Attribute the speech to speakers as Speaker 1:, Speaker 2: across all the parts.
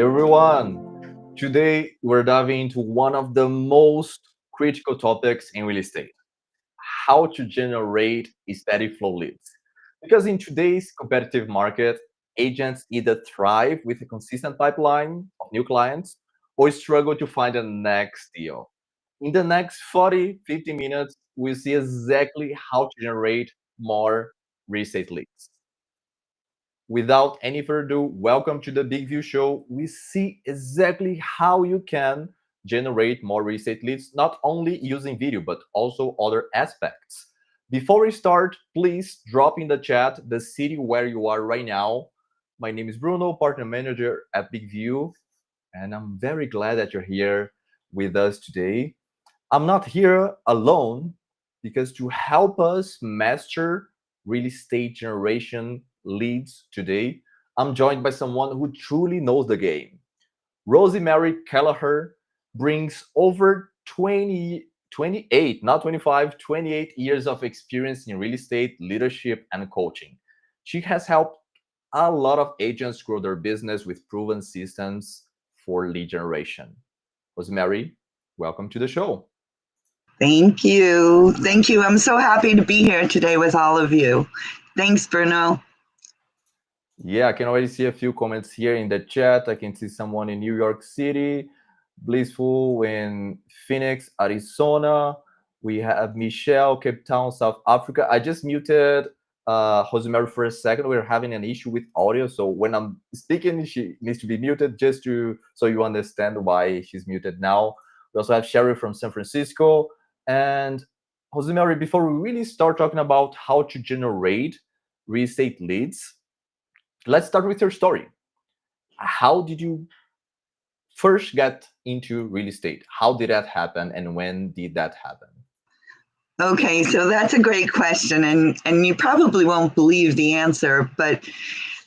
Speaker 1: everyone. Today, we're diving into one of the most critical topics in real estate: how to generate steady flow leads. Because in today's competitive market, agents either thrive with a consistent pipeline of new clients or struggle to find the next deal. In the next 40, 50 minutes, we'll see exactly how to generate more real estate leads. Without any further ado, welcome to the Big View Show. We see exactly how you can generate more real estate leads, not only using video, but also other aspects. Before we start, please drop in the chat the city where you are right now. My name is Bruno, partner manager at Big View, and I'm very glad that you're here with us today. I'm not here alone because to help us master real estate generation leads today, I'm joined by someone who truly knows the game. Rosemary Kelleher brings over 28, not 25, 28 years of experience in real estate, leadership, and coaching. She has helped a lot of agents grow their business with proven systems for lead generation. Rosemary, welcome to the show.
Speaker 2: Thank you. Thank you. I'm so happy to be here today with all of you. Thanks, Bruno.
Speaker 1: Yeah, I can already see a few comments here in the chat. I can see someone in New York City, Blissful in Phoenix, Arizona. We have Michelle, Cape Town, South Africa. I just muted Rosemary for a second. We're having an issue with audio, so when I'm speaking, she needs to be muted just to so you understand why she's muted now. We also have Sherry from San Francisco. And Rosemary, before we really start talking about how to generate real estate leads, let's start with your story. How did you first get into real estate? How did that happen, and when did that happen?
Speaker 2: Okay, so that's a great question, and you probably won't believe the answer, but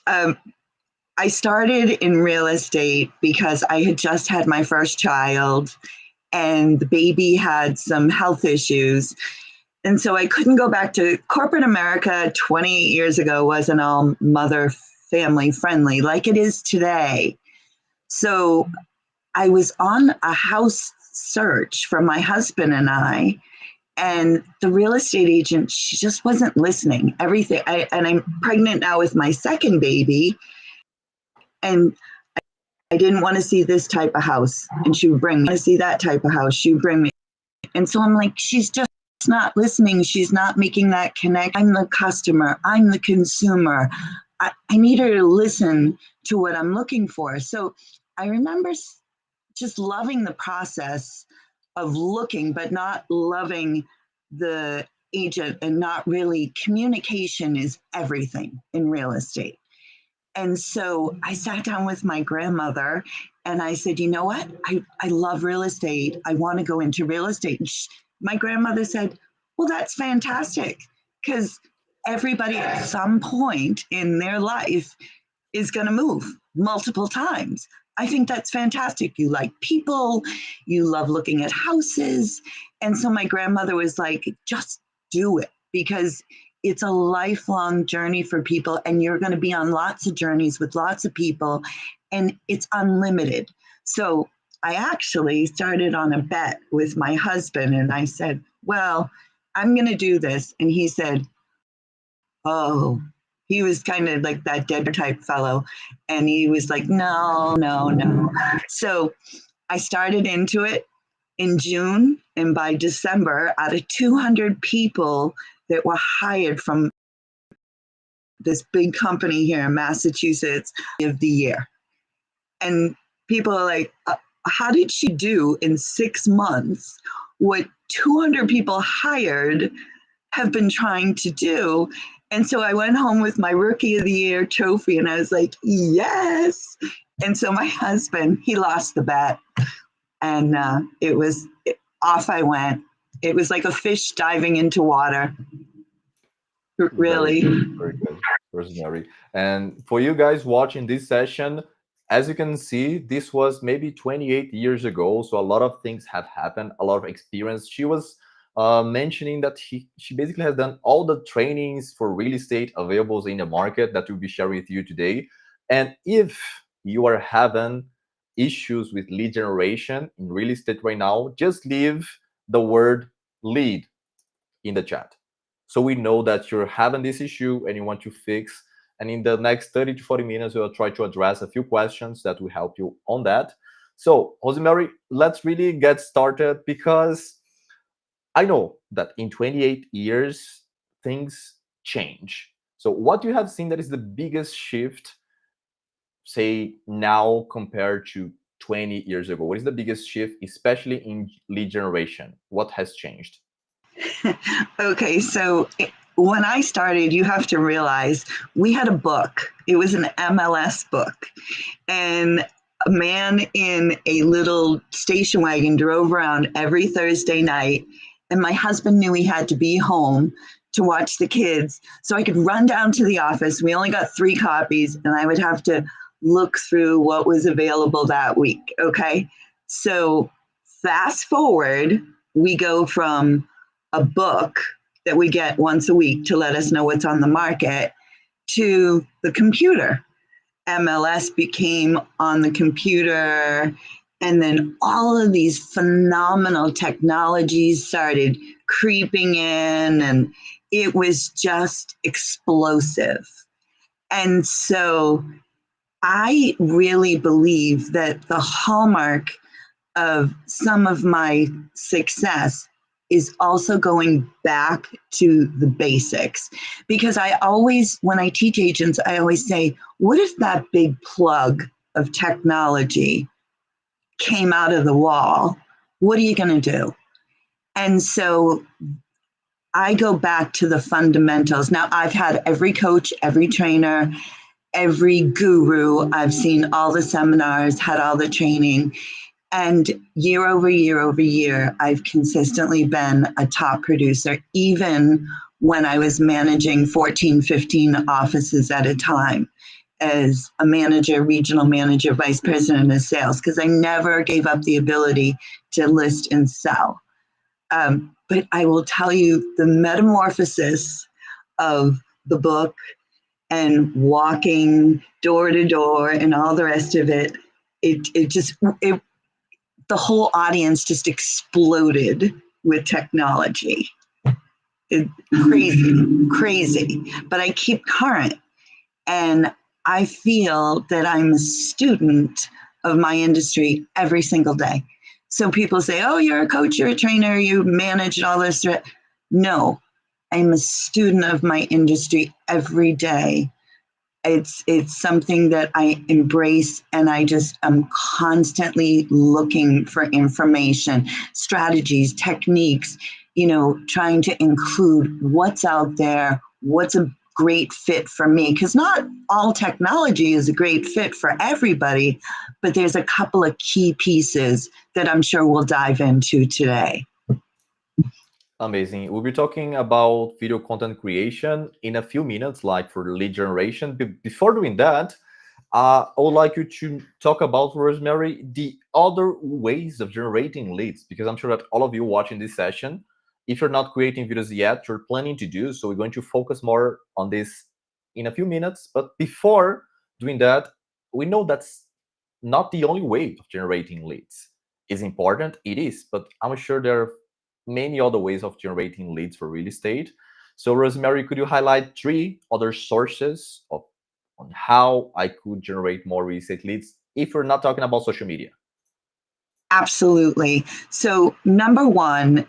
Speaker 2: I started in real estate because I had just had my first child, and the baby had some health issues. And so I couldn't go back to corporate America 28 years ago, wasn't all mother family friendly like it is today. So I was on a house search for my husband and the real estate agent, she just wasn't listening. And I'm pregnant now with my second baby, and I didn't want to see this type of house. And she would bring me to see that type of house. She would bring me. And so I'm like, she's just not listening. She's not making that connect. I'm the customer. I'm the consumer. I need her to listen to what I'm looking for. So I remember just loving the process of looking, but not loving the agent, and not really. Communication is everything in real estate. And so I sat down with my grandmother and I said, you know what? I love real estate. I want to go into real estate. And my grandmother said, well, that's fantastic, because everybody at some point in their life is going to move multiple times. I think that's fantastic. You like people, you love looking at houses. And so my grandmother was like, just do it, because it's a lifelong journey for people, and you're going to be on lots of journeys with lots of people, and it's unlimited. So I actually started on a bet with my husband, and I said, well, I'm going to do this. And he said, oh, he was kind of like that dead type fellow. And he was like, no, no, no. So I started into it in June. And by December, out of 200 people that were hired from this big company here in Massachusetts of the year. And people are like, how did she do in 6 months what 200 people hired have been trying to do? And so I went home with my Rookie of the Year trophy, and I was like, yes. And so my husband, he lost the bet, and off I went. It was like a fish diving into water. Really.
Speaker 1: Very good, Rosemary. And for you guys watching this session, as you can see, this was maybe 28 years ago. So a lot of things have happened, a lot of experience. She was mentioning that she basically has done all the trainings for real estate available in the market that we'll be sharing with you today. And if you are having issues with lead generation in real estate right now, just leave the word lead in the chat. So we know that you're having this issue and you want to fix. And in the next 30 to 40 minutes, we'll try to address a few questions that will help you on that. So, Rosemary, let's really get started because I know that in 28 years, things change. So, what you have seen that is the biggest shift, say, now compared to 20 years ago? What is the biggest shift, especially in lead generation? What has changed?
Speaker 2: Okay, so when I started, you have to realize we had a book. It was an MLS book. And a man in a little station wagon drove around every Thursday night. And my husband knew he had to be home to watch the kids. So I could run down to the office. We only got 3 copies, and I would have to look through what was available that week. Okay. So fast forward, we go from a book that we get once a week to let us know what's on the market to the computer. MLS became on the computer, and then all of these phenomenal technologies started creeping in, and it was just explosive. And so I really believe that the hallmark of some of my success is also going back to the basics. Because I always, when I teach agents, I always say, what if that big plug of technology came out of the wall? What are you going to do? And so I go back to the fundamentals. Now, I've had every coach, every trainer, every guru. I've seen all the seminars, had all the training. And year over year over year, I've consistently been a top producer, even when I was managing 14, 15 offices at a time as a manager, regional manager, vice president of sales, because I never gave up the ability to list and sell. But I will tell you the metamorphosis of the book and walking door to door and all the rest of it, the whole audience just exploded with technology. Crazy. But I keep current. And I feel that I'm a student of my industry every single day. So people say, oh, you're a coach, you're a trainer, you manage all this. No, I'm a student of my industry every day. It's something that I embrace, and I just am constantly looking for information, strategies, techniques, trying to include what's out there, what's a great fit for me. Because not all technology is a great fit for everybody, but there's a couple of key pieces that I'm sure we'll dive into today.
Speaker 1: Amazing. We'll be talking about video content creation in a few minutes, like for lead generation. Before doing that, I would like you to talk about, Rosemary, the other ways of generating leads, because I'm sure that all of you watching this session, if you're not creating videos yet, you're planning to do. So we're going to focus more on this in a few minutes. But before doing that, we know that's not the only way of generating leads. Is important, it is, but I'm sure there are many other ways of generating leads for real estate. So, Rosemary, could you highlight 3 other sources on how I could generate more real estate leads if we're not talking about social media?
Speaker 2: Absolutely. So, number 1,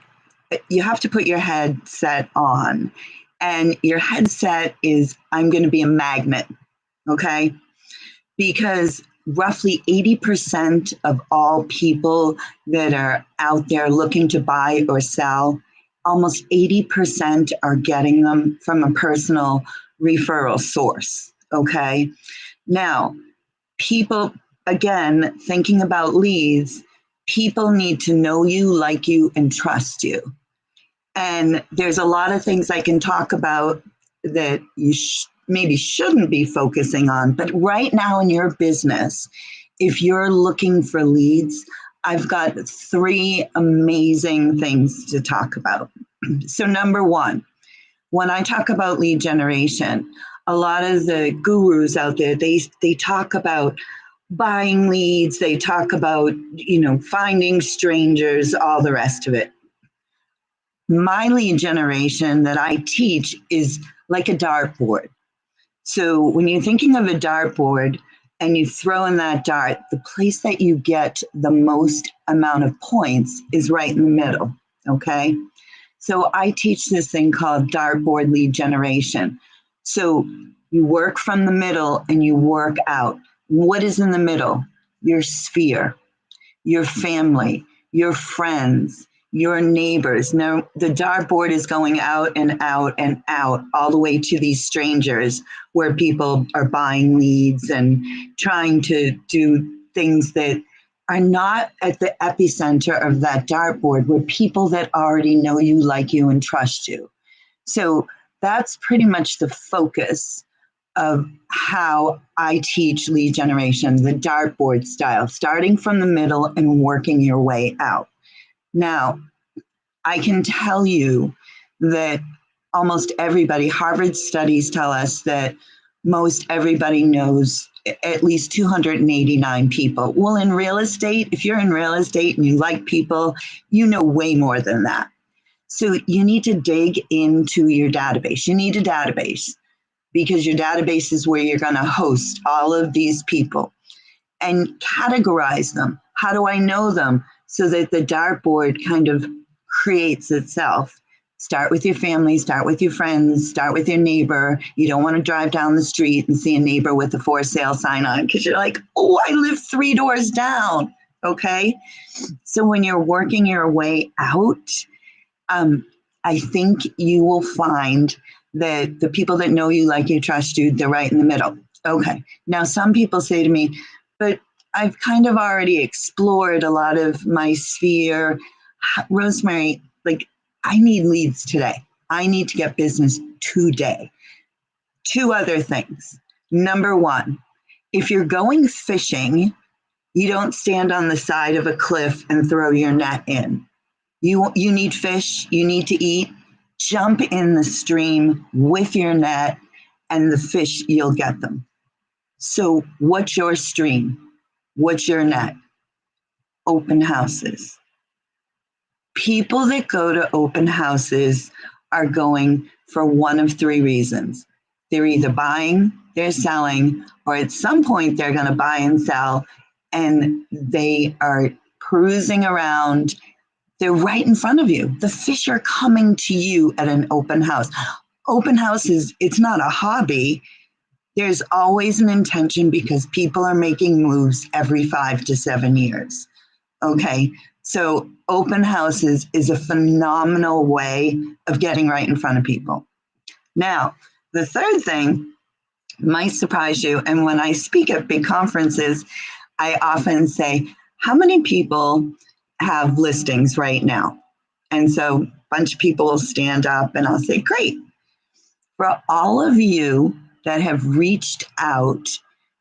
Speaker 2: you have to put your headset on, and your headset is, I'm going to be a magnet, okay? Because roughly 80% of all people that are out there looking to buy or sell, almost 80% are getting them from a personal referral source, okay? Now, people, again, thinking about leads, people need to know you, like you, and trust you. And there's a lot of things I can talk about that you maybe shouldn't be focusing on. But right now in your business, if you're looking for leads, I've got 3 amazing things to talk about. So number 1, when I talk about lead generation, a lot of the gurus out there, they talk about buying leads, they talk about, finding strangers, all the rest of it. My lead generation that I teach is like a dartboard. So when you're thinking of a dartboard and you throw in that dart, the place that you get the most amount of points is right in the middle. Okay. So I teach this thing called dartboard lead generation. So you work from the middle and you work out. What is in the middle? Your sphere, your family, your friends, your neighbors. Now, the dartboard is going out and out and out, all the way to these strangers where people are buying leads and trying to do things that are not at the epicenter of that dartboard, where people that already know you, like you, and trust you. So that's pretty much the focus of how I teach lead generation, the dartboard style, starting from the middle and working your way out. Now, I can tell you that almost everybody, Harvard studies tell us that most everybody knows at least 289 people. Well, in real estate, if you're in real estate and you like people, you know way more than that. So you need to dig into your database. You need a database, because your database is where you're going to host all of these people and categorize them. How do I know them? So that the dartboard kind of creates itself. Start with your family, start with your friends, start with your neighbor. You don't want to drive down the street and see a neighbor with a for sale sign on, because you're like, oh, I live 3 doors down. Okay. So when you're working your way out, I think you will find that the people that know you, like you, trust you, they're right in the middle. Okay. Now, some people say to me, but I've kind of already explored a lot of my sphere. Rosemary, like, I need leads today. I need to get business today. 2 other things. Number 1, if you're going fishing, you don't stand on the side of a cliff and throw your net in. You need fish, you need to eat. Jump in the stream with your net, and the fish, you'll get them. So what's your stream? What's your net? Open houses. People that go to open houses are going for one of 3 reasons. They're either buying, they're selling, or at some point they're going to buy and sell, and they are perusing around. They're right in front of you. The fish are coming to you at an open house. Open house it's not a hobby. There's always an intention, because people are making moves every 5 to 7 years. Okay. So open houses is a phenomenal way of getting right in front of people. Now, the third thing might surprise you. And when I speak at big conferences, I often say, how many people have listings right now? And so a bunch of people will stand up and I'll say, great. For all of you that have reached out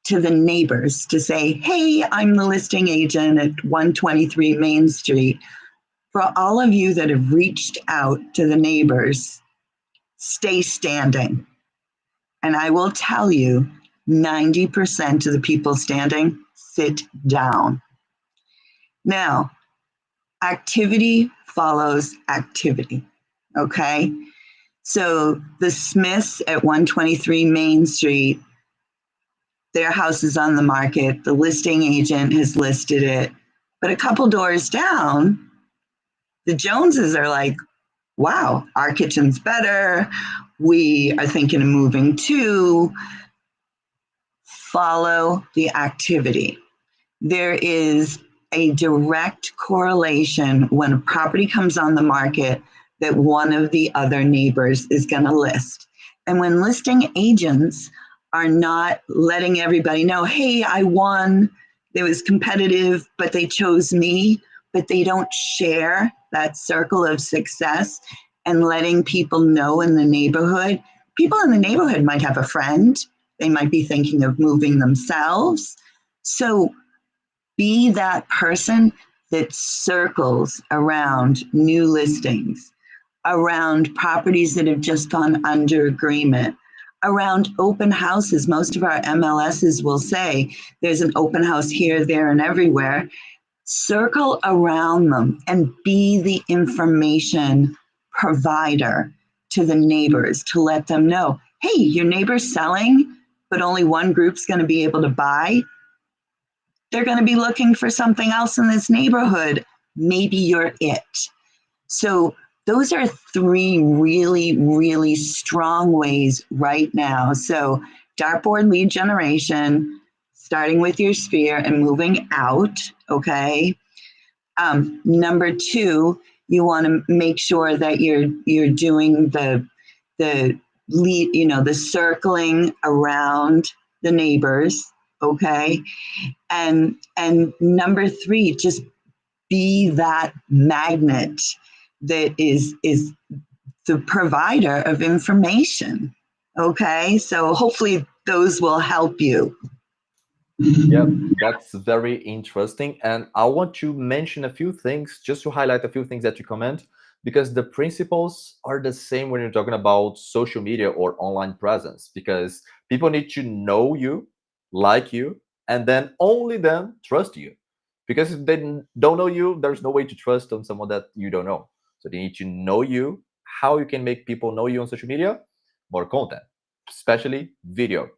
Speaker 2: to the neighbors to say, hey, I'm the listing agent at 123 Main Street. For all of you that have reached out to the neighbors, stay standing. And I will tell you, 90% of the people standing sit down. Now, activity follows activity, okay? So the Smiths at 123 Main Street, their house is on the market. The listing agent has listed it. But a couple doors down, the Joneses are like, wow, our kitchen's better. We are thinking of moving too. Follow the activity. There is a direct correlation when a property comes on the market that one of the other neighbors is going to list. And when listing agents are not letting everybody know, hey, I won, it was competitive, but they chose me, but they don't share that circle of success and letting people know in the neighborhood. People in the neighborhood might have a friend. They might be thinking of moving themselves. So be that person that circles around new listings, around properties that have just gone under agreement, Around open houses, most of our MLSs will say there's an open house here, there, and everywhere. Circle around them and be the information provider to the neighbors to let them know, hey, your neighbor's selling, but only one group's going to be able to buy. They're going to be looking for something else in this neighborhood. Maybe you're it. So those are three really, really strong ways right now. So dartboard lead generation, starting with your sphere and moving out, okay? Number two, you want to make sure that you're doing the lead, the circling around the neighbors, okay? And number three, just be that magnet that is the provider of information. Okay, so hopefully those will help you.
Speaker 1: Yep, that's very interesting. And I want to mention a few things, just to highlight a few things that you comment, because the principles are the same when you're talking about social media or online presence, because people need to know you, like you, and then only then trust you. Because if they don't know you, there's no way to trust on someone that you don't know. So they need to know you. How you can make people know you on social media? More content, especially video.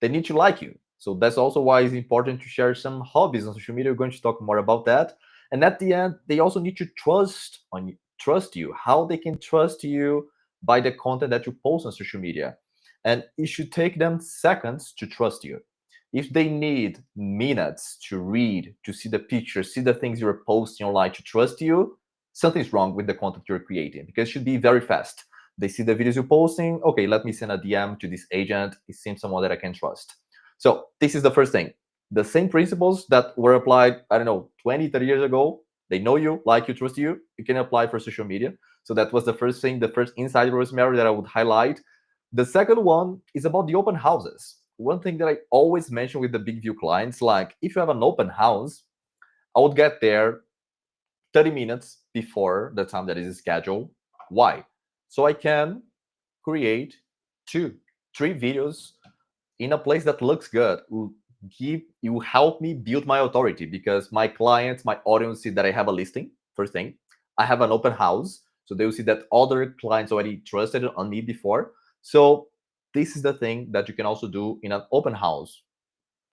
Speaker 1: They need to like you. So that's also why it's important to share some hobbies on social media. We're going to talk more about that. And at the end, they also need to trust you. How they can trust you by the content that you post on social media. And it should take them seconds to trust you. If they need minutes to read, to see the pictures, see the things you're posting online to trust you, something's wrong with the content you're creating, because it should be very fast. They see the videos you're posting. Okay, let me send a DM to this agent. It seems someone that I can trust. So this is the first thing. The same principles that were applied, I don't know, 20, 30 years ago, they know you, like you, trust you, you can apply for social media. So that was the first thing, the first insight, Rosemary, that I would highlight. The second one is about the open houses. One thing that I always mention with the big view clients, like if you have an open house, I would get there 30 minutes before the time that is scheduled. Why? So I can create 2, 3 videos in a place that looks good. You help me build my authority, because my clients, my audience see that I have a listing. First thing, I have an open house, so they will see that other clients already trusted on me before. So this is the thing that you can also do in an open house.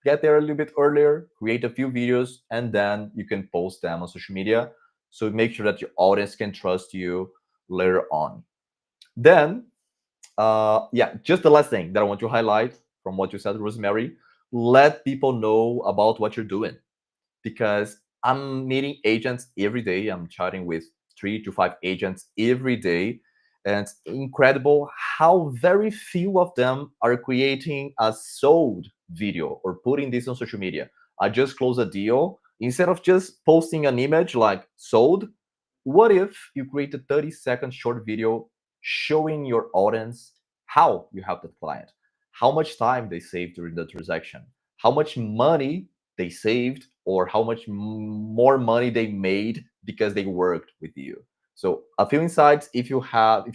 Speaker 1: Get there a little bit earlier, create a few videos, and then you can post them on social media. So make sure that your audience can trust you later on. Then yeah, just the last thing that I want to highlight from what you said, Rosemary, let people know about what you're doing, because I'm meeting agents every day. I'm chatting with 3 to 5 agents every day. And it's incredible how very few of them are creating a sold video or putting this on social media. I just closed a deal. Instead of just posting an image like sold, what if you create a 30-second short video showing your audience how you help the client, how much time they saved during the transaction, how much money they saved, or how much more money they made because they worked with you. So a few insights. If you're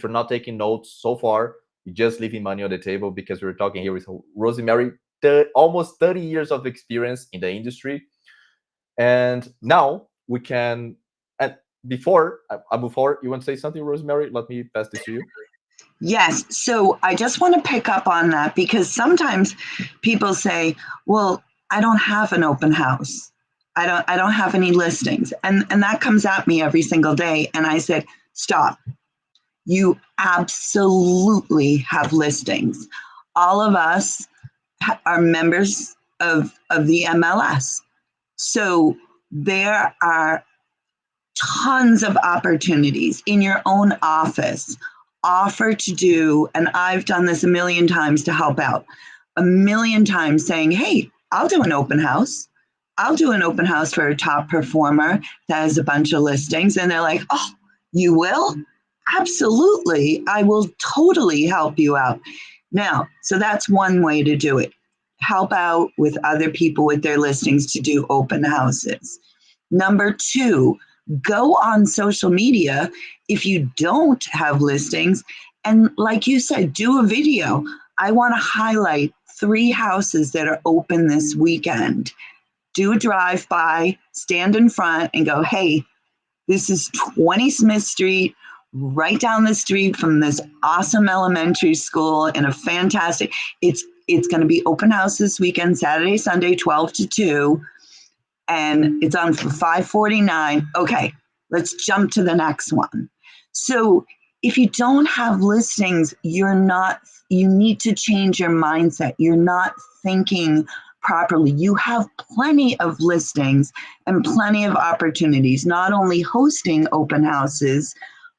Speaker 1: not taking notes so far, you're just leaving money on the table, because we're talking here with Rosemary, almost 30 years of experience in the industry. And now we can, and before I move forward, you want to say something, Rosemary? Let me pass this to you.
Speaker 2: Yes, so I just want to pick up on that, because sometimes people say, well, I don't have an open house. I don't have any listings. And that comes at me every single day. And I said, stop. You absolutely have listings. All of us are members of the MLS. So there are tons of opportunities in your own office. Offer to do, and I've done this a million times to help out, a million times saying, hey, I'll do an open house. I'll do an open house for a top performer that has a bunch of listings. And they're like, oh, you will? Absolutely. I will totally help you out. Now, so that's one way to do it. Help out with other people with their listings to do open houses. Number two, go on social media if you don't have listings. And like you said, do a video. I want to highlight 3 houses that are open this weekend. Do a drive-by, stand in front and go, hey, this is 20 Smith Street, right down the street from this awesome elementary school in a fantastic, it's going to be open house this weekend, Saturday, Sunday, 12 to 2, and it's on for $5.49. Okay, let's jump to the next one. So if you don't have listings, you need to change your mindset. You're not thinking properly. You have plenty of listings and plenty of opportunities, not only hosting open houses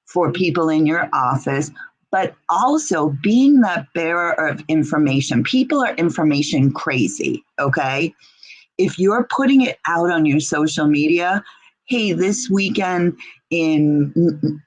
Speaker 2: for people in your office, but also being that bearer of information. People are information crazy, okay? If you're putting it out on your social media, hey, this weekend in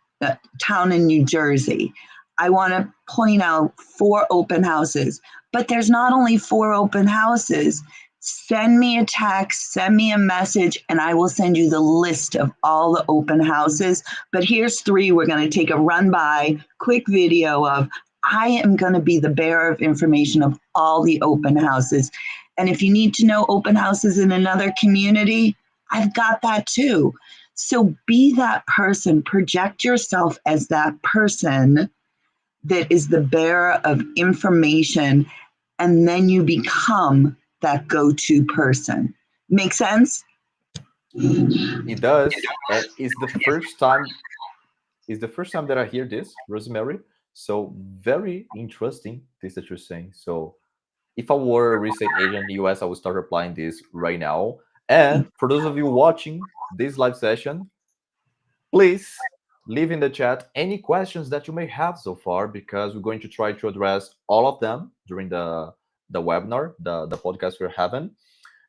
Speaker 2: town in New Jersey, I want to point out 4 open houses, but there's not only 4 open houses. Send me a text, send me a message, and I will send you the list of all the open houses. But here's 3 we're going to take a run by, quick video of. I am going to be the bearer of information of all the open houses. And if you need to know open houses in another community, I've got that too. So be that person, project yourself as that person that is the bearer of information, and then you become that go-to person. Make sense?
Speaker 1: It does, and it's the first time that I hear this, Rosemary. So very interesting this that you're saying. So if I were a real estate agent in the US, I would start applying this right now. And for those of you watching this live session, please leave in the chat any questions that you may have so far, because we're going to try to address all of them during the webinar, the podcast we're having.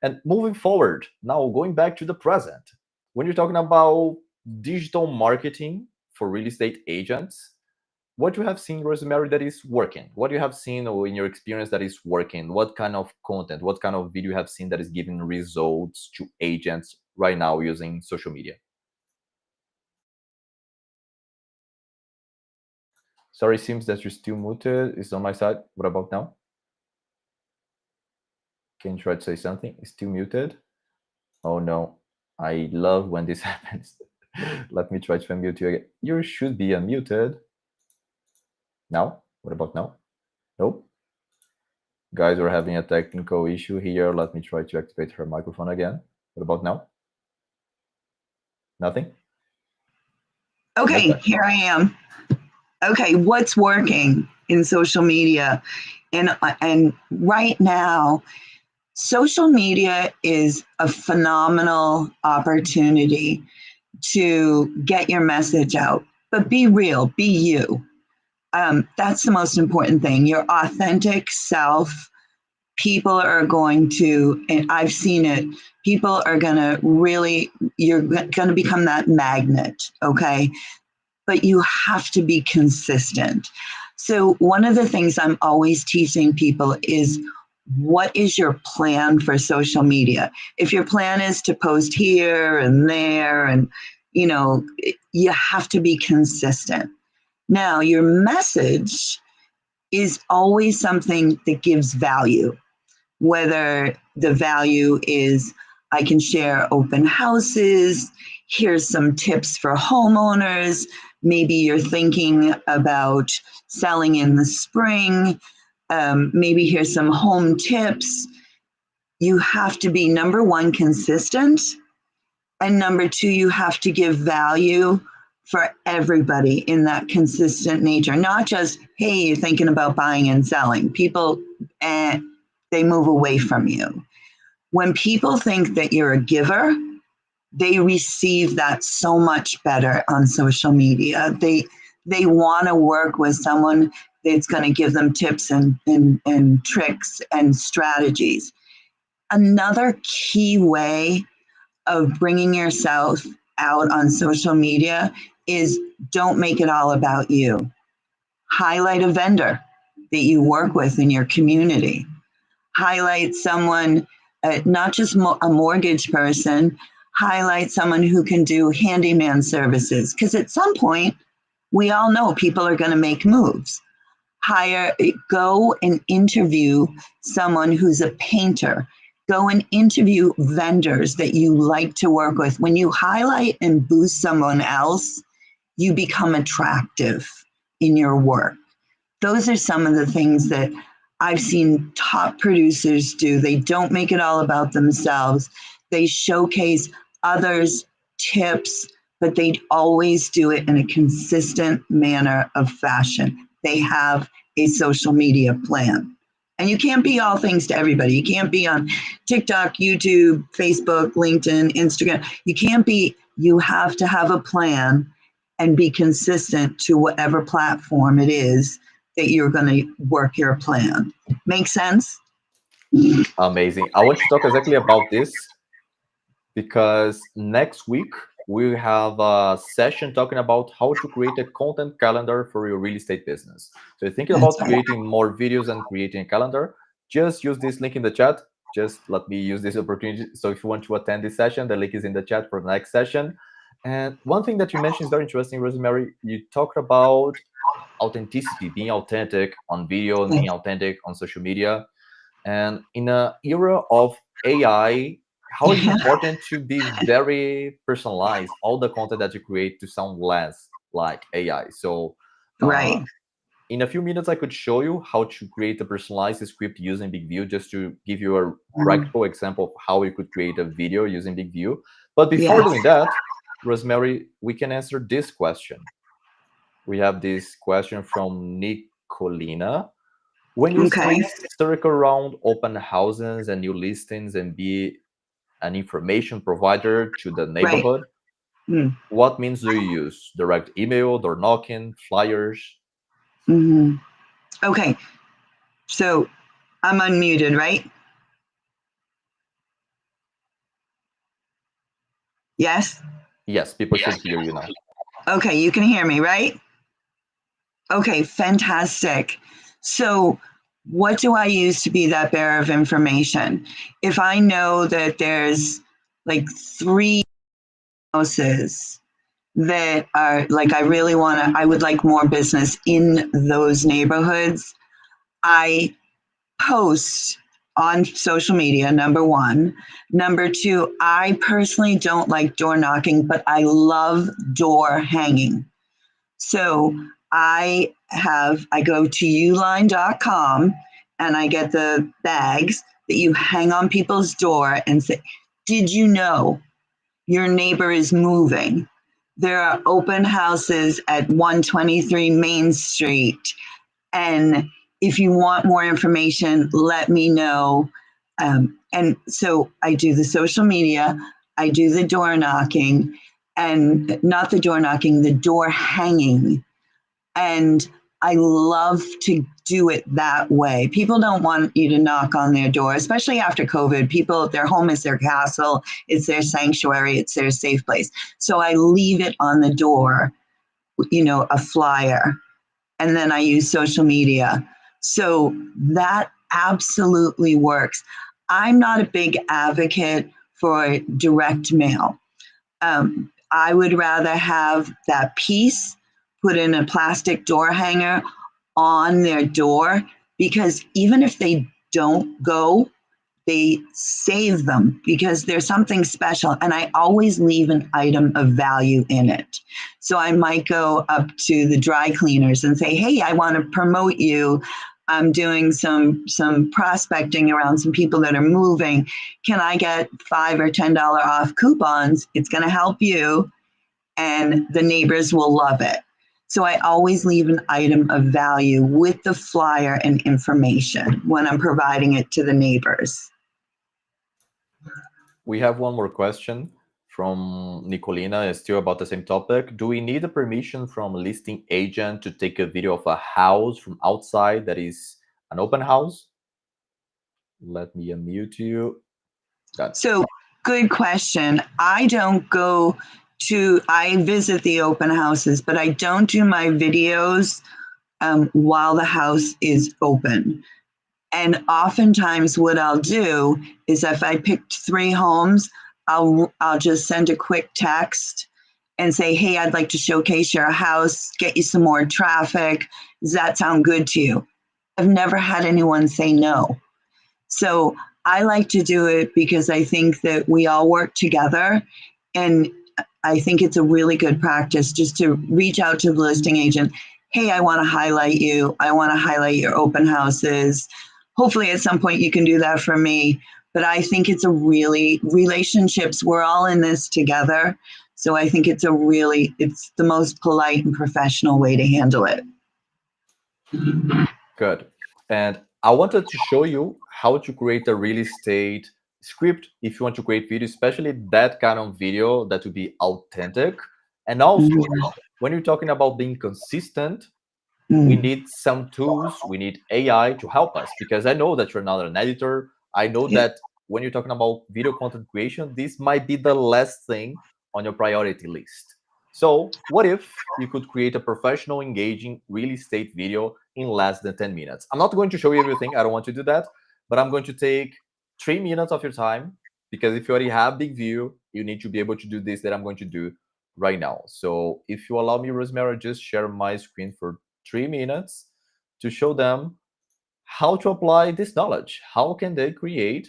Speaker 1: And moving forward, now going back to the present, when you're talking about digital marketing for real estate agents, what you have seen, Rosemary, that is working? What you have seen or in your experience that is working? What kind of content, what kind of video you have seen that is giving results to agents right now using social media? Sorry, seems that you're still muted. It's on my side. What about now? Can you try to say something? It's still muted. Oh no, I love when this happens. Let me try to unmute you again. You should be unmuted. Now? What about now? Nope. Guys, we're having a technical issue here. Let me try to activate her microphone again. What about now? Nothing?
Speaker 2: Okay, here I am. Okay, what's working in social media? And right now, social media is a phenomenal opportunity to get your message out, but be real, be you. That's the most important thing. Your authentic self. People are going to, and I've seen it, people are going to really, you're going to become that magnet, okay? But you have to be consistent. So one of the things I'm always teaching people is, what is your plan for social media? If your plan is to post here and there, and you have to be consistent. Now, your message is always something that gives value, whether the value is, I can share open houses, here's some tips for homeowners, maybe you're thinking about selling in the spring, maybe here's some home tips. You have to be, number 1, consistent, and number 2, you have to give value for everybody in that consistent nature, not just, hey, you're thinking about buying and selling. People, they move away from you. When people think that you're a giver, they receive that so much better on social media. They want to work with someone that's going to give them tips and tricks and strategies. Another key way of bringing yourself out on social media is, don't make it all about you. Highlight a vendor that you work with in your community. Highlight someone, not just a mortgage person, highlight someone who can do handyman services. Because at some point, we all know people are going to make moves. go and interview someone who's a painter. Go and interview vendors that you like to work with. When you highlight and boost someone else, you become attractive in your work. Those are some of the things that I've seen top producers do. They don't make it all about themselves. They showcase others' tips, but they always do it in a consistent manner of fashion. They have a social media plan. And you can't be all things to everybody. You can't be on TikTok, YouTube, Facebook, LinkedIn, Instagram. You have to have a plan and be consistent to whatever platform it is that you're going to work your plan. Make sense?
Speaker 1: Amazing. I want to talk exactly about this because next week we have a session talking about how to create a content calendar for your real estate business. So you're thinking
Speaker 2: That's
Speaker 1: about
Speaker 2: right.
Speaker 1: creating more videos and creating a calendar, just use this link in the chat. Just let me use this opportunity. So if you want to attend this session, the link is in the chat for the next session. And one thing that you mentioned is very interesting, Rosemary. You talked about authenticity, being authentic on video and being authentic on social media. And in an era of AI, how is important to be very personalized, all the content that you create to sound less like AI. So uh,
Speaker 2: Right.
Speaker 1: in a few minutes, I could show you how to create a personalized script using Big View, just to give you a practical example of how you could create a video using Big View. But before
Speaker 2: Yes.
Speaker 1: doing that, Rosemary, we can answer this question. We have this question from Nicolina. When you
Speaker 2: Okay.
Speaker 1: say circle around open houses and new listings and be an information provider to the
Speaker 2: Right.
Speaker 1: neighborhood, what means do you use? Direct email, door knocking, flyers?
Speaker 2: Mm-hmm. Okay. So I'm unmuted, right? Yes?
Speaker 1: Yes, people should hear you now.
Speaker 2: Okay. You can hear me, right? Okay. Fantastic. So, what do I use to be that bearer of information? If I know that there's like 3 houses that are like, I would like more business in those neighborhoods, I post on social media, number one. Number two, I personally don't like door knocking, but I love door hanging. So I go to uline.com and I get the bags that you hang on people's door and say, did you know your neighbor is moving? There are open houses at 123 Main Street. And if you want more information, let me know. And so I do the social media, I do the door knocking, and not the door knocking, the door hanging. And I love to do it that way. People don't want you to knock on their door, especially after COVID. People, their home is their castle, it's their sanctuary, it's their safe place. So I leave it on the door, a flyer, and then I use social media. So that absolutely works. I'm not a big advocate for direct mail. I would rather have that piece put in a plastic door hanger on their door, because even if they don't go, they save them because there's something special. And I always leave an item of value in it. So I might go up to the dry cleaners and say, hey, I want to promote you. I'm doing some prospecting around some people that are moving. Can I get $5 or $10 off coupons? It's going to help you, and the neighbors will love it. So I always leave an item of value with the flyer and information when I'm providing it to the neighbors.
Speaker 1: We have one more question from Nicolina, still about the same topic. Do we need a permission from a listing agent to take a video of a house from outside that is an open house? Let me unmute you. Done.
Speaker 2: So, good question. I visit the open houses, but I don't do my videos while the house is open. And oftentimes what I'll do is, if I picked 3 homes, I'll just send a quick text and say, hey, I'd like to showcase your house, get you some more traffic. Does that sound good to you? I've never had anyone say no. So I like to do it because I think that we all work together. And I think it's a really good practice just to reach out to the listing agent. Hey, I want to highlight you. I want to highlight your open houses. Hopefully, at some point, you can do that for me. But I think it's a really relationships. We're all in this together. So I think it's the most polite and professional way to handle it.
Speaker 1: Good. And I wanted to show you how to create a real estate script if you want to create video, especially that kind of video that will be authentic. And also, when you're talking about being consistent, we
Speaker 2: Mm.
Speaker 1: need some tools, we need AI to help us, because I know that you're not an editor. I know
Speaker 2: Yeah.
Speaker 1: that when you're talking about video content creation, this might be the last thing on your priority list. So what if you could create a professional, engaging real estate video in less than 10 minutes? I'm not going to show you everything, I don't want to do that, but I'm going to take 3 minutes of your time, because if you already have big view, you need to be able to do this that I'm going to do right now. So if you allow me, Rosemary, I'll just share my screen for 3 minutes to show them how to apply this knowledge. How can they create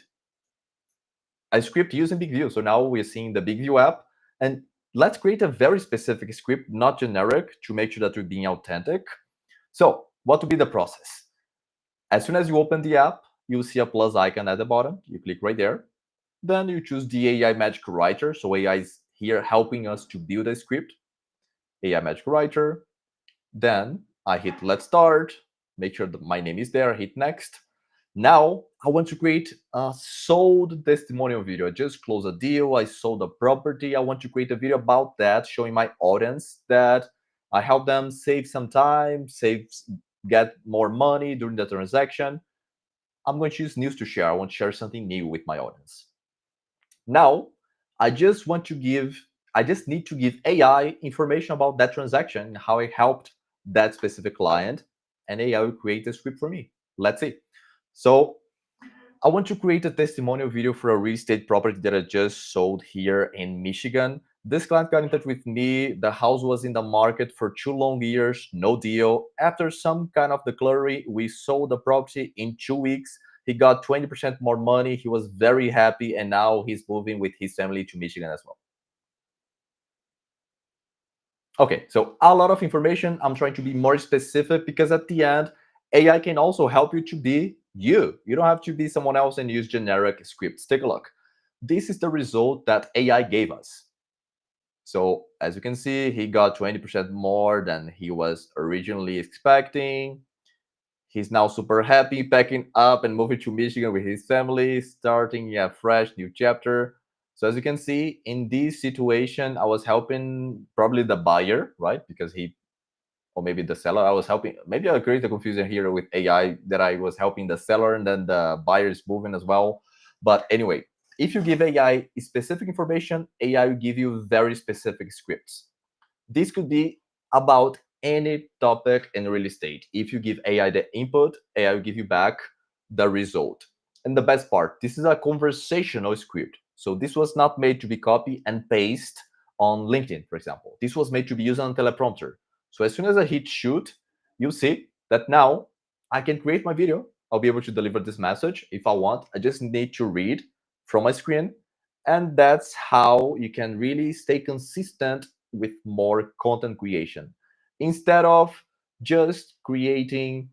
Speaker 1: a script using BigView? So now we're seeing the BigView app, and let's create a very specific script, not generic, to make sure that we're being authentic. So what will be the process? As soon as you open the app, you'll see a plus icon at the bottom. You click right there. Then you choose the AI Magic Writer. So AI is here helping us to build a script. AI Magic Writer. Then I hit let's start, make sure that my name is there, hit next. Now I want to create a sold testimonial video. I just closed a deal, I sold a property. I want to create a video about that, showing my audience that I help them save some time, get more money during the transaction. I'm going to use news to share. I want to share something new with my audience. Now, I just need to give AI information about that transaction, how I helped that specific client, and AI will create a script for me. Let's see. So I want to create a testimonial video for a real estate property that I just sold here in Michigan. This client got in touch with me. The house was in the market for 2 long years, no deal. After some kind of decluttering, we sold the property in 2 weeks. He got 20% more money. He was very happy, and now he's moving with his family to Michigan as well. Okay, so a lot of information. I'm trying to be more specific because at the end, AI can also help you to be you. You don't have to be someone else and use generic scripts. Take a look. This is the result that AI gave us. So as you can see, he got 20% more than he was originally expecting. He's now super happy, packing up and moving to Michigan with his family, starting a fresh new chapter. So as you can see, in this situation, I was helping probably the buyer, right? Because or maybe the seller, I was helping. Maybe I create a confusion here with AI that I was helping the seller and then the buyer is moving as well. But anyway, if you give AI specific information, AI will give you very specific scripts. This could be about any topic in real estate. If you give AI the input, AI will give you back the result. And the best part, this is a conversational script. So this was not made to be copy and paste on LinkedIn, for example. This was made to be used on teleprompter. So as soon as I hit shoot, you'll see that now I can create my video. I'll be able to deliver this message if I want. I just need to read from my screen. And that's how you can really stay consistent with more content creation. Instead of just creating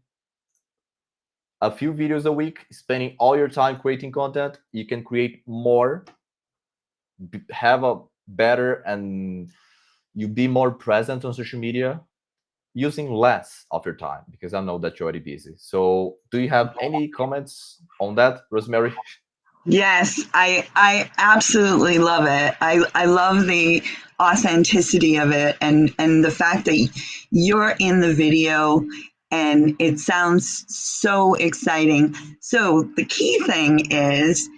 Speaker 1: a few videos a week, spending all your time creating content, you can create more, have a better, and you be more present on social media using less of your time, because I know that you're already busy. So do you have any comments on that, Rosemary?
Speaker 2: Yes, I absolutely love it. I love the authenticity of it and the fact that you're in the video and it sounds so exciting. So the key thing is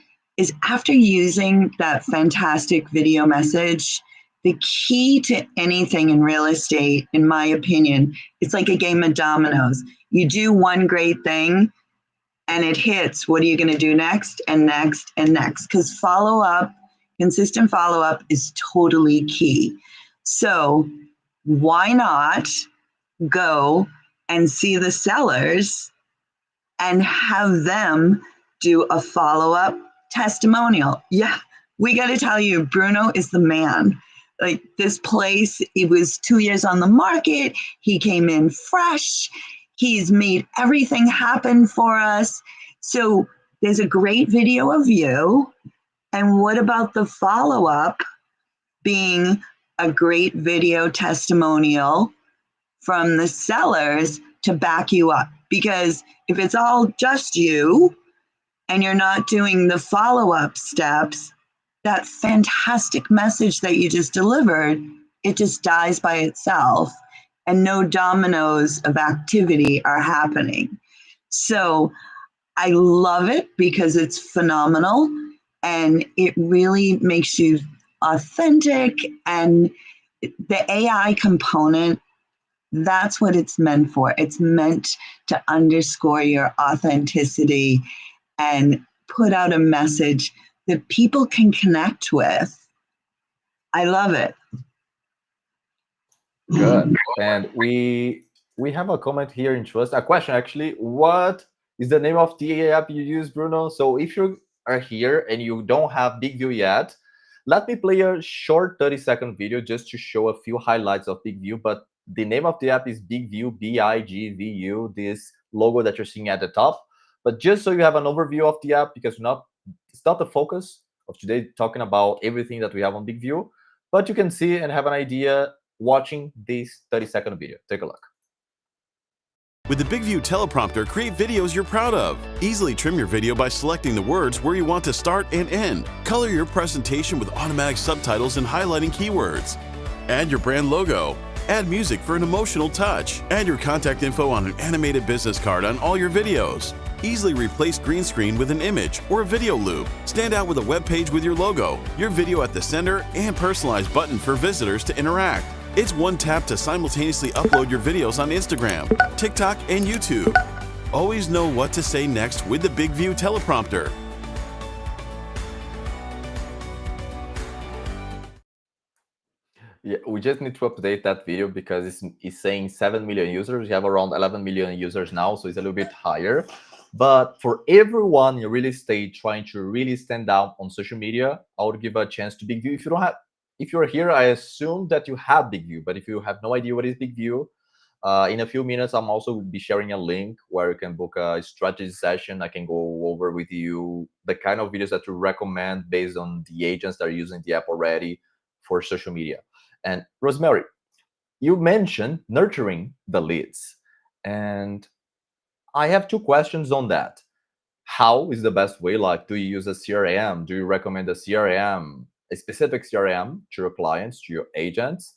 Speaker 2: after using that fantastic video message, the key to anything in real estate, in my opinion, it's like a game of dominoes. You do one great thing and it hits, what are you going to do next and next and next? Because follow up, consistent follow up is totally key. So why not go and see the sellers and have them do a follow-up testimonial? Yeah, we got to tell you, Bruno is the man. Like, this place, it was 2 years on the market. He came in fresh. He's made everything happen for us. So there's a great video of you. And what about the follow-up being a great video testimonial from the sellers to back you up? Because if it's all just you and you're not doing the follow-up steps, that fantastic message that you just delivered, it just dies by itself and no dominoes of activity are happening. So I love it because it's phenomenal and it really makes you authentic. And the AI component, that's what it's meant for. It's meant to underscore your authenticity and put out a message that people can connect with. I love it.
Speaker 1: Good. And we have a comment here in Trust, a question actually. What is the name of the app you use, Bruno? So if you are here and you don't have Big View yet, let me play a short 30-second video just to show a few highlights of Big View. But the name of the app is Big View, BIGVU, this logo that you're seeing at the top. But just so you have an overview of the app, because it's not the focus of today talking about everything that we have on Big View, but you can see and have an idea watching this 30-second video. Take a look.
Speaker 3: With the Big View teleprompter, create videos you're proud of. Easily trim your video by selecting the words where you want to start and end. Color your presentation with automatic subtitles and highlighting keywords. Add your brand logo. Add music for an emotional touch. Add your contact info on an animated business card on all your videos. Easily replace green screen with an image or a video loop. Stand out with a web page with your logo, your video at the center, and personalized button for visitors to interact. It's one tap to simultaneously upload your videos on Instagram, TikTok, and YouTube. Always know what to say next with the Big View teleprompter.
Speaker 1: Yeah, we just need to update that video because it's saying 7 million users. We have around 11 million users now, so it's a little bit higher. But for everyone in real estate trying to really stand out on social media, I would give a chance to Big View. If you're here, I assume that you have Big View. But if you have no idea what is Big View, in a few minutes, I'm also be sharing a link where you can book a strategy session. I can go over with you the kind of videos that you recommend based on the agents that are using the app already for social media. And Rosemary, you mentioned nurturing the leads. And I have two questions on that. How is the best way? Like, do you use a CRM? Do you recommend a CRM, a specific CRM to your clients, to your agents?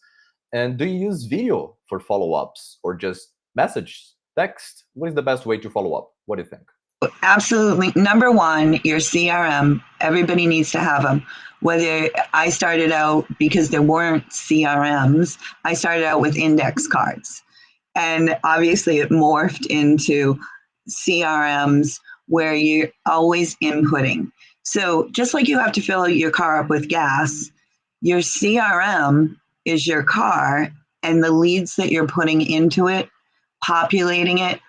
Speaker 1: And do you use video for follow-ups or just message, text? What is the best way to follow up? What do you think?
Speaker 2: Absolutely. Number one, your CRM, everybody needs to have them. Whether I started out because there weren't CRMs, I started out with index cards. And obviously it morphed into CRMs where you're always inputting. So just like you have to fill your car up with gas, your CRM is your car, and the leads that you're putting into it, populating it,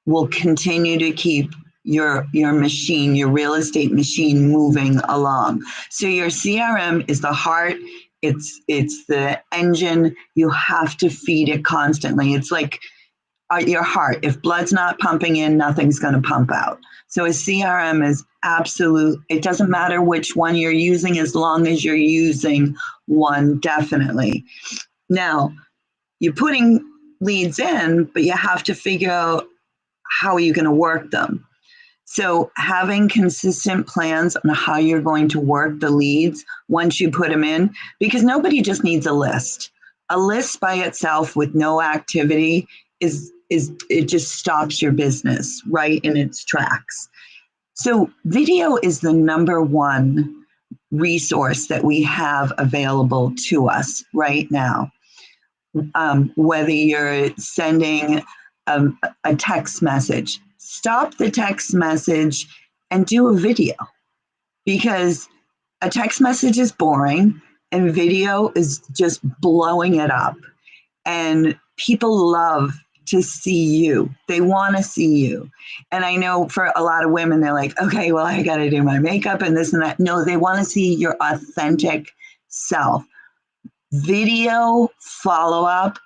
Speaker 2: will continue to keep your machine, your real estate machine, moving along. So your CRM is the heart. It's the engine. You have to feed it constantly. It's like your heart. If blood's not pumping in, nothing's going to pump out. So a CRM is absolute. It doesn't matter which one you're using as long as you're using one, definitely. Now, you're putting leads in, but you have to figure out how are you going to work them. So having consistent plans on how you're going to work the leads once you put them in, because nobody just needs a list. A list by itself with no activity is it just stops your business right in its tracks. So video is the number one resource that we have available to us right now. Whether you're sending a text message, stop the text message and do a video, because a text message is boring and video is just blowing it up. And people love to see you. They want to see you. And I know for a lot of women, they're like, okay, well, I got to do my makeup and this and that. No, they want to see your authentic self. Video follow-up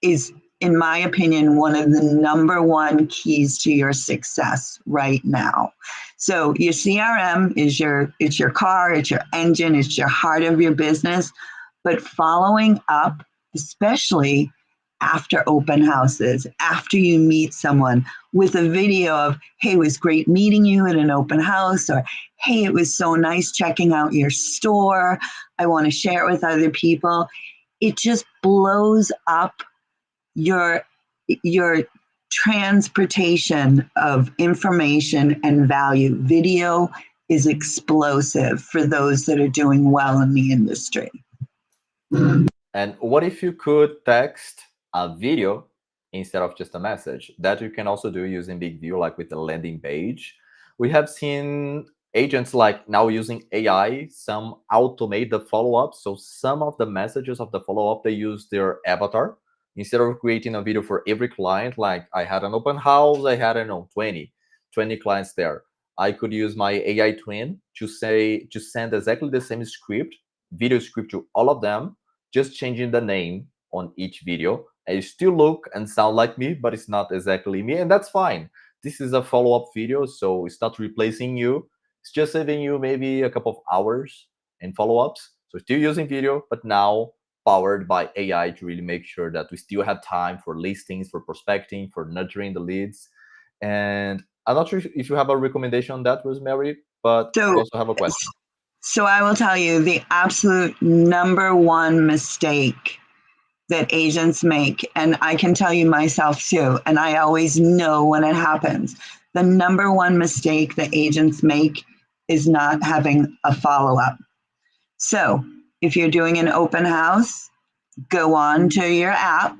Speaker 2: is, in my opinion, one of the number one keys to your success right now. So your CRM is it's your car, it's your engine, it's your heart of your business. But following up, especially after open houses, after you meet someone, with a video of, hey, it was great meeting you at an open house, or hey, it was so nice checking out your store. I want to share it with other people. It just blows up your transportation of information and value. Video is explosive for those that are doing well in the industry.
Speaker 1: And what if you could text a video instead of just a message? That you can also do using Big View, like with the landing page. We have seen agents like now using AI, some automate the follow-up. So some of the messages of the follow-up, they use their avatar. Instead of creating a video for every client, like I had an open house, I had, I don't know, 20 clients there. I could use my AI twin to send exactly the same script, video script to all of them, just changing the name on each video. And it still look and sound like me, but it's not exactly me, and that's fine. This is a follow-up video, so it's not replacing you. It's just saving you maybe a couple of hours in follow-ups. So still using video, but now powered by AI to really make sure that we still have time for listings, for prospecting, for nurturing the leads. And I'm not sure if you have a recommendation on that, Rosemary, but I also have a question.
Speaker 2: So I will tell you the absolute number one mistake that agents make, and I can tell you myself too, and I always know when it happens. The number one mistake that agents make is not having a follow-up. So if you're doing an open house, go on to your app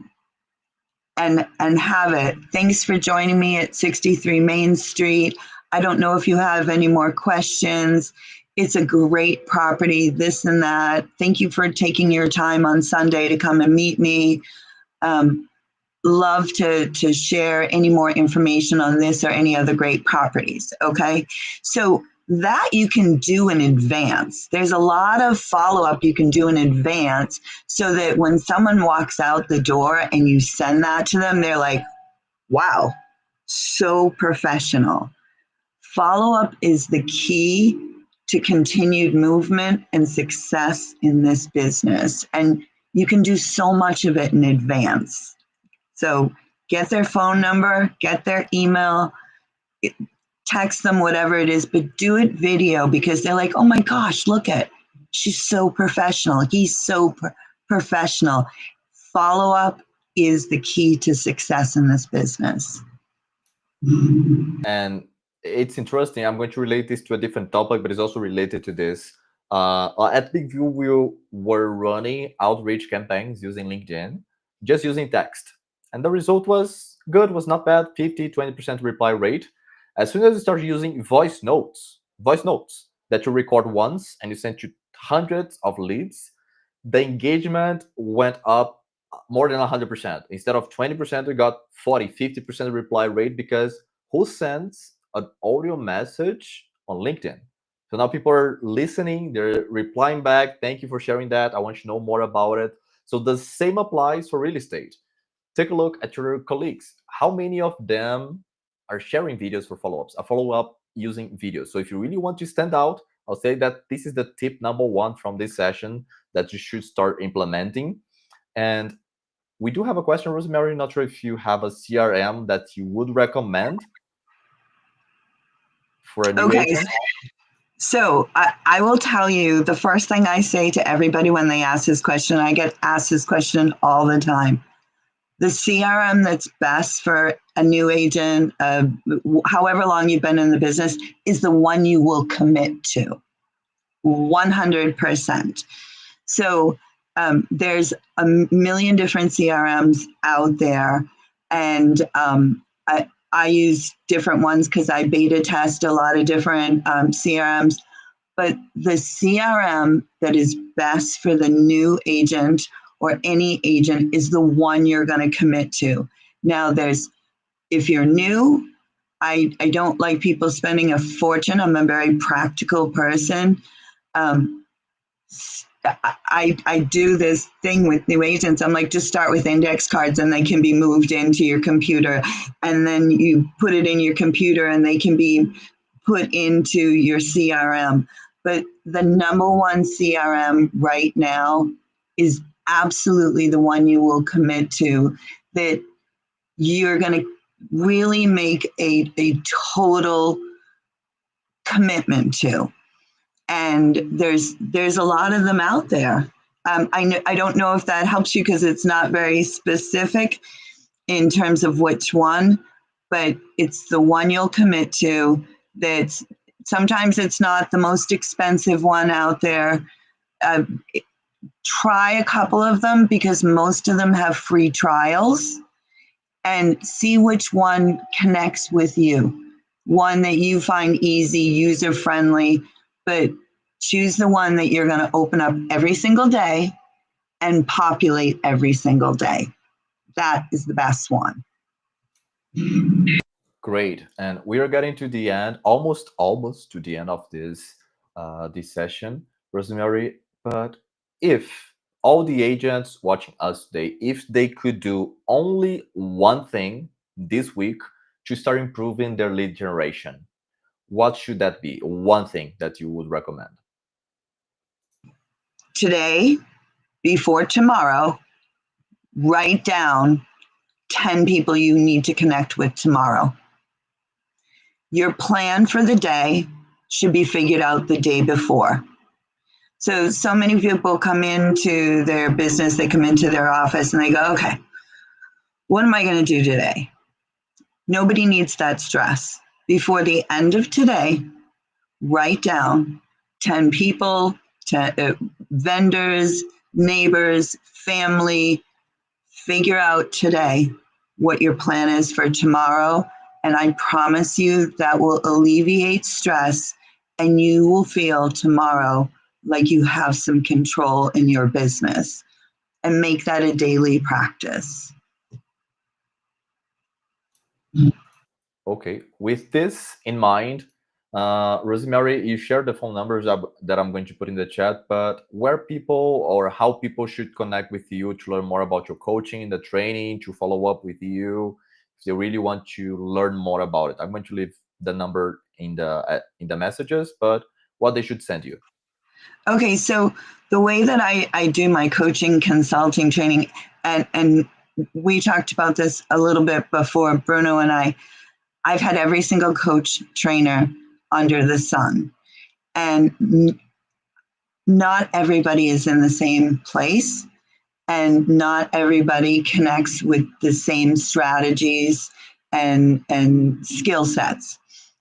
Speaker 2: and have it. Thanks for joining me at 63 Main Street. I don't know if you have any more questions. It's a great property, this and that. Thank you for taking your time on Sunday to come and meet me. Love to share any more information on this or any other great properties, okay? So that you can do in advance. There's a lot of follow-up you can do in advance so that when someone walks out the door and you send that to them, they're like, wow, so professional. Follow-up is the key to continued movement and success in this business. And you can do so much of it in advance. So get their phone number, get their email, text them, whatever it is, but do it video because they're like, oh my gosh, look at, she's so professional. He's so professional. Follow-up is the key to success in this business.
Speaker 1: And it's interesting. I'm going to relate this to a different topic, but it's also related to this. At Big View, we were running outreach campaigns using LinkedIn, just using text. And the result was good, was not bad, 50-20% reply rate. As soon as you start using voice notes that you record once and you send to hundreds of leads, the engagement went up more than 100%. Instead of 20%, we got 40-50% reply rate because who sends an audio message on LinkedIn? So now people are listening, they're replying back. Thank you for sharing that. I want to know more about it. So the same applies for real estate. Take a look at your colleagues. How many of them are sharing videos for follow-ups, a follow-up using videos? So if you really want to stand out, I'll say that this is the tip number one from this session that you should start implementing. And we do have a question, Rosemary. Not sure if you have a CRM that you would recommend for a new agent.
Speaker 2: So I will tell you the first thing I say to everybody when they ask this question, I get asked this question all the time. The CRM that's best for a new agent, however long you've been in the business, is the one you will commit to, 100%. So there's a million different CRMs out there, and I use different ones because I beta test a lot of different CRMs. but the CRM that is best for the new agent or any agent is the one you're going to commit to. Now, if you're new, I don't like people spending a fortune. I'm a very practical person. Um, I do this thing with new agents. I'm like, just start with index cards and they can be moved into your computer. And then you put it in your computer and they can be put into your CRM. But the number one CRM right now is absolutely the one you will commit to, that you're going to really make a total commitment to. And there's a lot of them out there. I don't know if that helps you because it's not very specific in terms of which one, but it's the one you'll commit to. That's sometimes it's not the most expensive one out there. Uh, Try a couple of them because most of them have free trials, and see which one connects with you. One that you find easy, user friendly, but choose the one that you're going to open up every single day and populate every single day. That is the best one.
Speaker 1: Great, and we are getting to the end, almost to the end of this session, Rosemary. But if all the agents watching us today, if they could do only one thing this week to start improving their lead generation, what should that be? One thing that you would recommend?
Speaker 2: Today, before tomorrow, write down 10 people you need to connect with tomorrow. Your plan for the day should be figured out the day before. So many people come into their business, they come into their office and they go, okay, what am I going to do today? Nobody needs that stress. Before the end of today, write down 10 people, 10 vendors, neighbors, family. Figure out today what your plan is for tomorrow. And I promise you that will alleviate stress and you will feel tomorrow like you have some control in your business, and make that a daily practice.
Speaker 1: Okay, with this in mind, Rosemary, you shared the phone numbers that I'm going to put in the chat, but where people or how people should connect with you to learn more about your coaching, the training, to follow up with you, if they really want to learn more about it. I'm going to leave the number in the messages, but what they should send you.
Speaker 2: Okay, so the way that I do my coaching, consulting, training, and we talked about this a little bit before, Bruno and I've had every single coach trainer under the sun, and not everybody is in the same place, and not everybody connects with the same strategies and skill sets.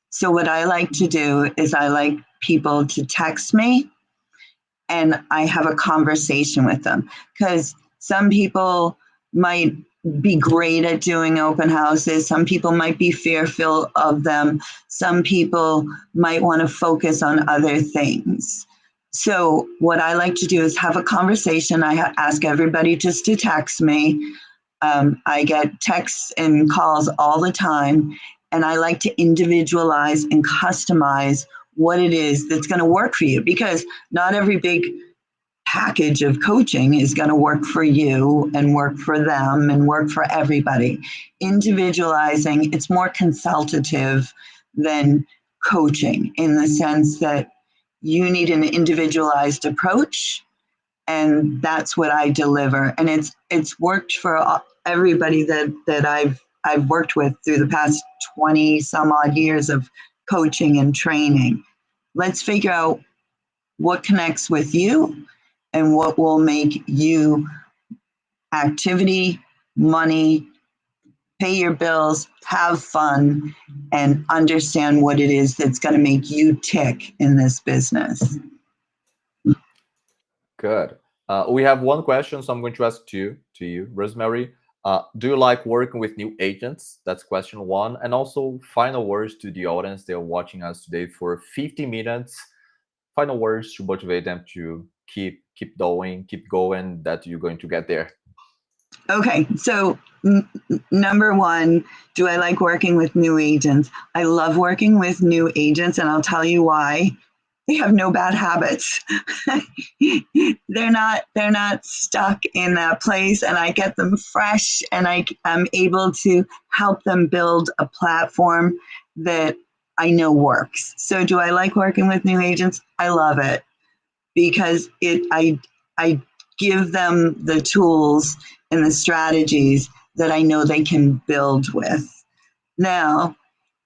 Speaker 2: So what I like to do is I like people to text me and I have a conversation with them, because some people might be great at doing open houses. Some people might be fearful of them. Some people might want to focus on other things. So what I like to do is have a conversation. I ask everybody just to text me. I get texts and calls all the time, and I like to individualize and customize what it is that's going to work for you, because not every big package of coaching is going to work for you and work for them and work for everybody. Individualizing, it's more consultative than coaching, in the sense that you need an individualized approach, and that's what I deliver. And it's worked for everybody that I've worked with through the past 20 some odd years of coaching and training. Let's figure out what connects with you and what will make you activity, money, pay your bills, have fun, and understand what it is that's going to make you tick in this business.
Speaker 1: Good. We have one question, so I'm going to ask to you, Rosemary. Do you like working with new agents? That's question one. And also, final words to the audience. They're watching us today for 50 minutes. final words to motivate them to keep going, that you're going to get there.
Speaker 2: Okay, so number one, do I like working with new agents? I love working with new agents, and I'll tell you why. They have no bad habits. they're not stuck in that place, and I get them fresh, and I'm able to help them build a platform that I know works. So do I like working with new agents? I love it because I give them the tools and the strategies that I know they can build with. Now,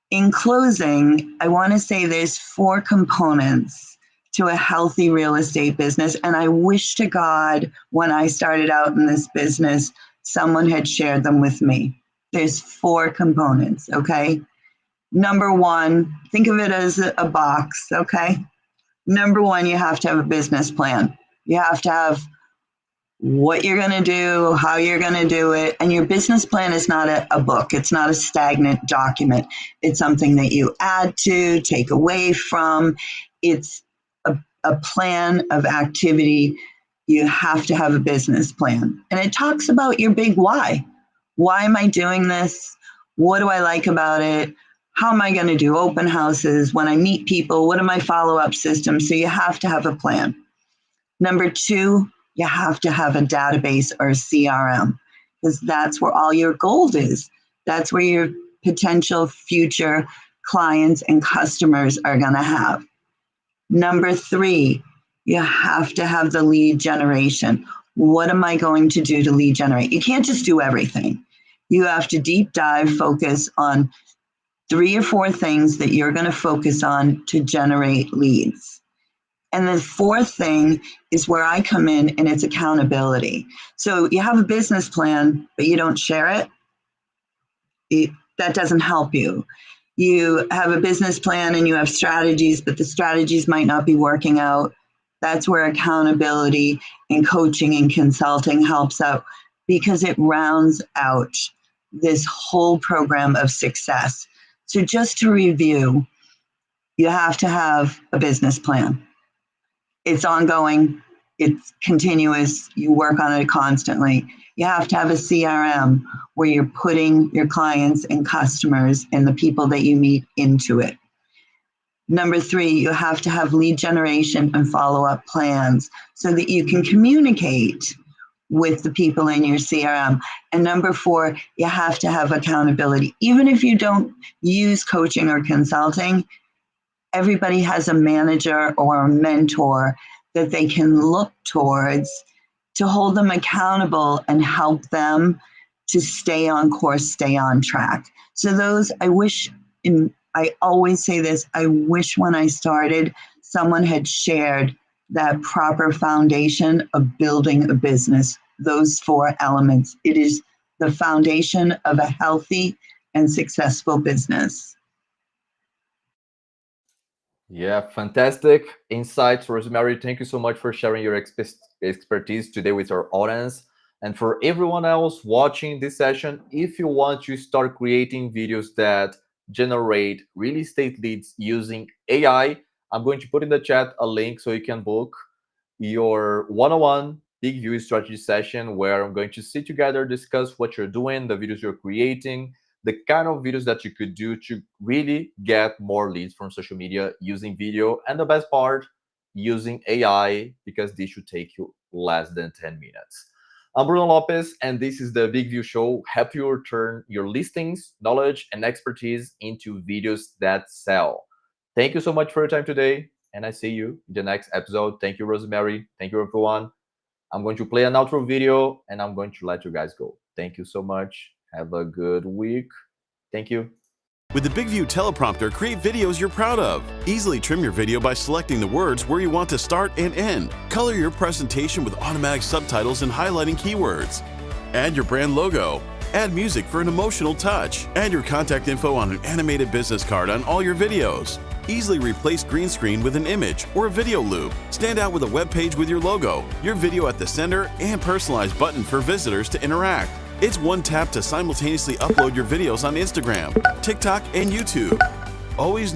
Speaker 2: in closing, I want to say there's 4 components to a healthy real estate business. And I wish to God, when I started out in this business, someone had shared them with me. There's 4 components, okay? Number 1, think of it as a box, okay? Number 1, you have to have a business plan. You have to have what you're going to do, how you're going to do it. And your business plan is not a book. It's not a stagnant document. It's something that you add to, take away from. It's a plan of activity. You have to have a business plan. And it talks about your big why. Why am I doing this? What do I like about it? How am I going to do open houses? When I meet people, what are my follow-up systems? So you have to have a plan. Number 2, you have to have a database or a CRM, because that's where all your gold is. That's where your potential future clients and customers are going to have. Number 3, you have to have the lead generation. What am I going to do to lead generate? You can't just do everything. You have to deep dive, focus on 3 or 4 things that you're going to focus on to generate leads. And the 4th thing is where I come in, and it's accountability. So you have a business plan, but you don't share it, that doesn't help you. You have a business plan and you have strategies, but the strategies might not be working out. That's where accountability and coaching and consulting helps out, because it rounds out this whole program of success. So just to review, you have to have a business plan. It's ongoing, it's continuous, you work on it constantly. You have to have a CRM where you're putting your clients and customers and the people that you meet into it. Number 3, you have to have lead generation and follow-up plans so that you can communicate with the people in your CRM. And number 4, you have to have accountability. Even if you don't use coaching or consulting, everybody has a manager or a mentor that they can look towards to hold them accountable and help them to stay on course, stay on track. So those, I always say this, I wish when I started, someone had shared that proper foundation of building a business, those 4 elements. It is the foundation of a healthy and successful business.
Speaker 1: Yeah, fantastic insights, Rosemary. Thank you so much for sharing your expertise today with our audience. And for everyone else watching this session, if you want to start creating videos that generate real estate leads using AI, I'm going to put in the chat a link so you can book your one-on-one big view strategy session, where I'm going to sit together, discuss what you're doing, the videos you're creating, the kind of videos that you could do to really get more leads from social media using video, and the best part, using AI, because this should take you less than 10 minutes. I'm Bruno Lopez, and this is the Big View Show. Help you turn your listings, knowledge, and expertise into videos that sell. Thank you so much for your time today, and I see you in the next episode. Thank you, Rosemary. Thank you, everyone. I'm going to play an outro video, and I'm going to let you guys go. Thank you so much. Have a good week. Thank you.
Speaker 3: With the Big View teleprompter, create videos you're proud of. Easily trim your video by selecting the words where you want to start and end. Color your presentation with automatic subtitles and highlighting keywords. Add your brand logo. Add music for an emotional touch. Add your contact info on an animated business card on all your videos. Easily replace green screen with an image or a video loop. Stand out with a web page with your logo, your video at the center, and personalized button for visitors to interact. It's one tap to simultaneously upload your videos on Instagram, TikTok, and YouTube. Always know